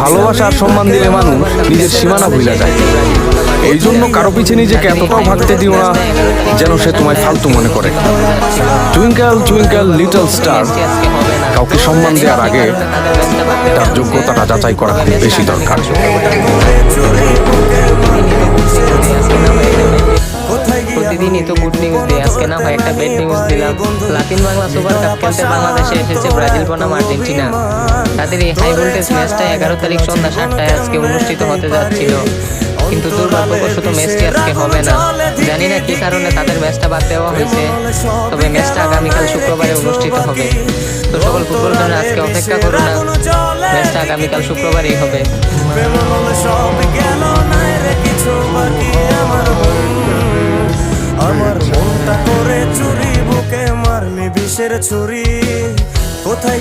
ভালোবাসা আর সম্মান দিলে মানুষ নিজের সীমানা ভুলে যায়। এই জন্য কারো পিছে নিজেকে এতটাও ভাগতে দিও না যেন সে তোমায় ফালতু মনে করে। টুইঙ্কেল টুইঙ্কেল লিটল স্টার, কাউকে সম্মান দেওয়ার আগে তার যোগ্যতাটা যাচাই করা খুব বেশি দরকার। প্রতিদিনই তো গুড নিউজ দিই, আজকে না হয় একটা ব্যাড নিউজ দিলাম। লাতিন বাংলা সুপার কাপ খেলতে বাংলাদেশে এসেছে ব্রাজিল বনাম আর্জেন্টিনা। তাদের এই হাই ভোল্টেজ ম্যাচটা 11 তারিখ সন্ধ্যা 7টায় আজকে অনুষ্ঠিত হতে যাচ্ছিল, কিন্তু দুর্ভাগ্যবশত ম্যাচটি আজকে হবে না। জানি না কি কারণে তাদের ম্যাচটা বাদ দেওয়া হয়েছে, তবে ম্যাচটা আগামীকাল শুক্রবারে অনুষ্ঠিত হবে। তো সকল ফুটবল প্রেমীরা আজকে অপেক্ষা করো না, ম্যাচটা আগামীকাল শুক্রবারই হবে। আমার মনটা করে চুরি, বুকে মারলি বিষের ছুরি, কোথায়